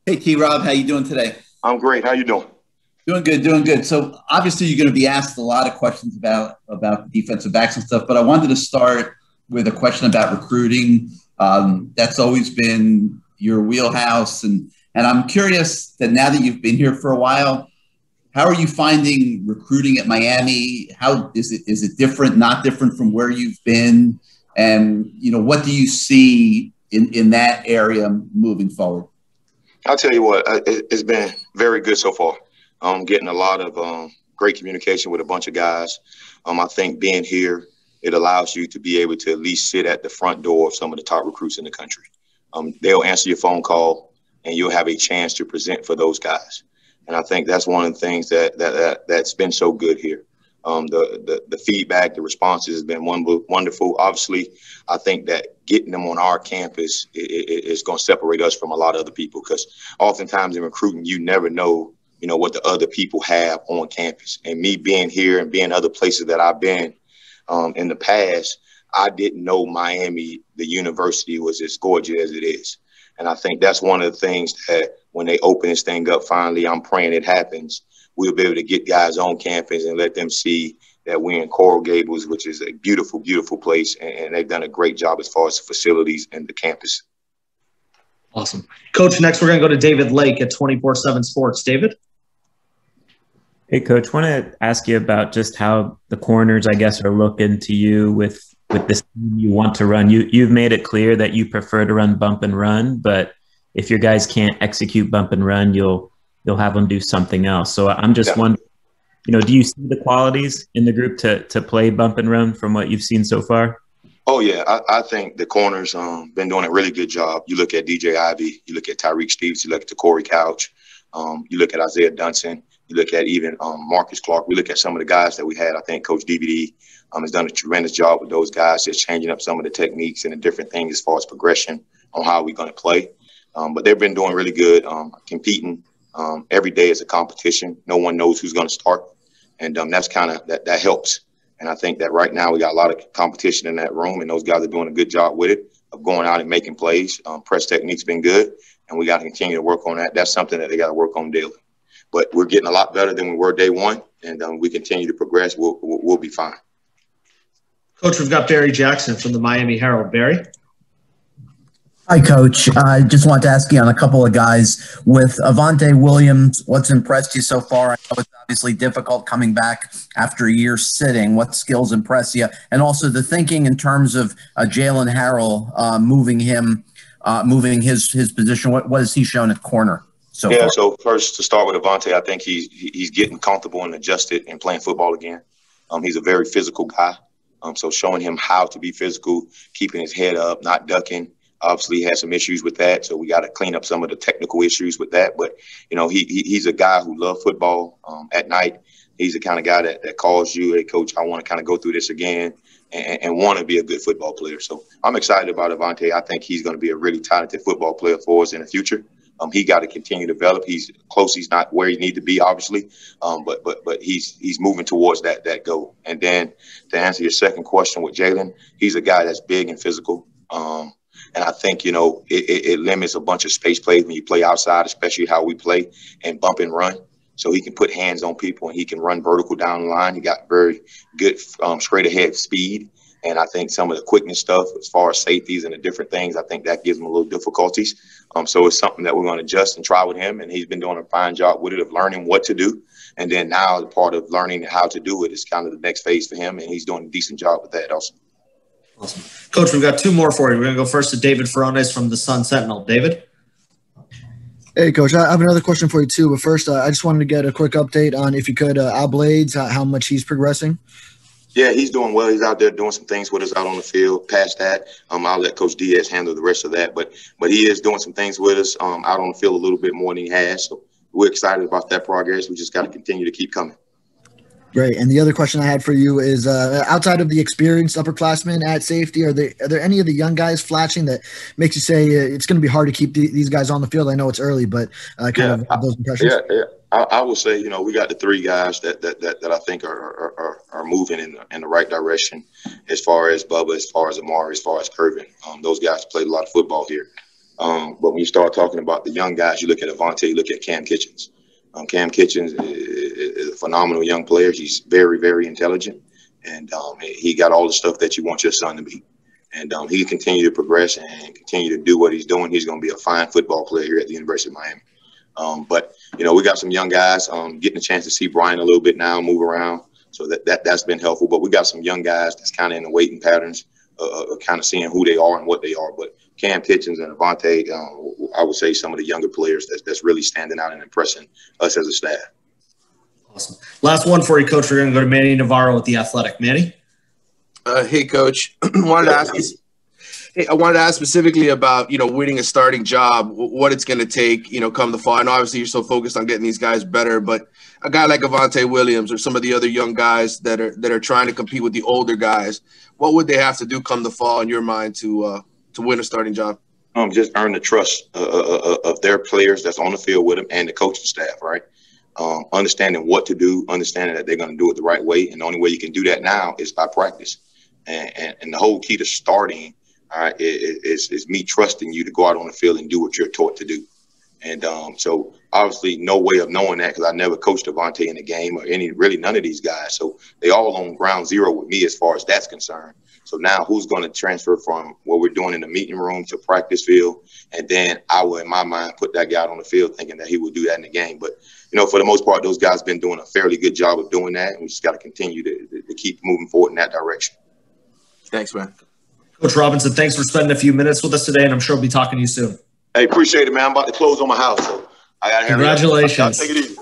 Hey, T-Rob, how you doing today? I'm great. How you doing? Doing good, doing good. So obviously you're going to be asked a lot of questions about defensive backs and stuff, but I wanted to start with a question about recruiting. That's always been your wheelhouse, and I'm curious that now that you've been here for a while, how are you finding recruiting at Miami? How is it different, not different from where you've been? And what do you see in that area moving forward? I'll tell you what, it's been very good so far. Getting a lot of great communication with a bunch of guys. I think being here, it allows you to be able to at least sit at the front door of some of the top recruits in the country. They'll answer your phone call, and you'll have a chance to present for those guys. And I think that's one of the things that's been so good here. The feedback, the responses has been wonderful. Obviously, I think that getting them on our campus is going to separate us from a lot of other people, because oftentimes in recruiting, you never know, what the other people have on campus. And me being here and being other places that I've been in the past, I didn't know Miami, the university, was as gorgeous as it is. And I think that's one of the things that when they open this thing up finally, I'm praying it happens. We'll be able to get guys on campus and let them see that we're in Coral Gables, which is a beautiful, beautiful place. And they've done a great job as far as the facilities and the campus. Awesome. Coach, next we're going to go to David Lake at 24/7 Sports. David? Hey, Coach, want to ask you about just how the corners, I guess, are looking to you with this team you want to run. You've made it clear that you prefer to run bump and run, but if your guys can't execute bump and run, you'll have them do something else. So I'm just wondering, do you see the qualities in the group to play bump and run from what you've seen so far? Oh, yeah. I think the corners been doing a really good job. You look at DJ Ivey, you look at Tyreek Steves, you look at Corey Couch, you look at Isaiah Dunson, you look at even Marcus Clark. We look at some of the guys that we had. I think Coach DVD has done a tremendous job with those guys, just changing up some of the techniques and the different things as far as progression on how we're going to play. But they've been doing really good, competing. Every day is a competition. No one knows who's going to start. And that's kind of that helps. And I think that right now we got a lot of competition in that room, and those guys are doing a good job with it, of going out and making plays. Press technique's been good, and we got to continue to work on that. That's something that they got to work on daily. But we're getting a lot better than we were day one, and we continue to progress. We'll be fine. Coach, we've got Barry Jackson from the Miami Herald. Barry? Hi, Coach. I just want to ask you on a couple of guys. With Avante Williams, what's impressed you so far? I know it's obviously difficult coming back after a year sitting. What skills impress you? And also the thinking in terms of Jalen Harrell moving his position. What has he shown at corner so far? So first, to start with Avante, I think he's getting comfortable and adjusted and playing football again. He's a very physical guy. So showing him how to be physical, keeping his head up, not ducking. Obviously, he has some issues with that, so we got to clean up some of the technical issues with that. But, he's a guy who loves football at night. He's the kind of guy that calls you, hey, Coach, I want to kind of go through this again and want to be a good football player. So I'm excited about Avante. I think he's going to be a really talented football player for us in the future. He got to continue to develop. He's close. He's not where he needs to be, obviously, but he's moving towards that goal. And then to answer your second question with Jalen, he's a guy that's big and physical. And I think, it limits a bunch of space plays when you play outside, especially how we play and bump and run. So he can put hands on people and he can run vertical down the line. He got very good straight ahead speed. And I think some of the quickness stuff as far as safeties and the different things, I think that gives him a little difficulties. So it's something that we're going to adjust and try with him. And he's been doing a fine job with it of learning what to do. And then now the part of learning how to do it is kind of the next phase for him. And he's doing a decent job with that also. Awesome. Coach, we've got two more for you. We're going to go first to David Ferrones from the Sun Sentinel. David? Hey, Coach, I have another question for you, too. But first, I just wanted to get a quick update on, if you could, Al Blades, how much he's progressing. Yeah, he's doing well. He's out there doing some things with us out on the field. Past that, I'll let Coach Diaz handle the rest of that. But he is doing some things with us out on the field a little bit more than he has. So we're excited about that progress. We just got to continue to keep coming. Great. And the other question I had for you is, outside of the experienced upperclassmen at safety, are there any of the young guys flashing that makes you say it's going to be hard to keep these guys on the field? I know it's early, but kind of those impressions. Yeah. I will say, we got the three guys that I think are moving in the right direction, as far as Bubba, as far as Amari, as far as Curvin. Those guys played a lot of football here. But when you start talking about the young guys, you look at Avante, you look at Cam Kitchens. Cam Kitchens is a phenomenal young player. He's very, very intelligent, and he got all the stuff that you want your son to be. And he continue to progress and continue to do what he's doing. He's going to be a fine football player here at the University of Miami. But, you know, we got some young guys getting a chance to see Brian a little bit now, move around. So that's been helpful. But we got some young guys that's kind of in the waiting patterns, kind of seeing who they are and what they are. But Cam Kitchens and Avante, I would say some of the younger players that's really standing out and impressing us as a staff. Awesome. Last one for you, Coach. We're going to go to Manny Navarro with The Athletic. Manny? Hey, Coach. I wanted to ask specifically about, you know, winning a starting job, what it's going to take, you know, come the fall. And obviously you're so focused on getting these guys better, but a guy like Avante Williams or some of the other young guys that are trying to compete with the older guys, what would they have to do come the fall in your mind to win a starting job? Just earn the trust of their players that's on the field with them and the coaching staff, right? Understanding what to do, understanding that they're going to do it the right way. And the only way you can do that now is by practice. And the whole key to starting, all right, is me trusting you to go out on the field and do what you're taught to do. And so obviously no way of knowing that because I never coached Avante in the game or none of these guys. So they all on ground zero with me as far as that's concerned. So now who's going to transfer from what we're doing in the meeting room to practice field? And then I will, in my mind, put that guy on the field thinking that he would do that in the game. But, you know, for the most part, those guys have been doing a fairly good job of doing that. And we just got to continue to keep moving forward in that direction. Thanks, man. Coach Robinson, thanks for spending a few minutes with us today, and I'm sure we'll be talking to you soon. Hey, appreciate it, man. I'm about to close on my house, so I got to Congratulations. Take it easy.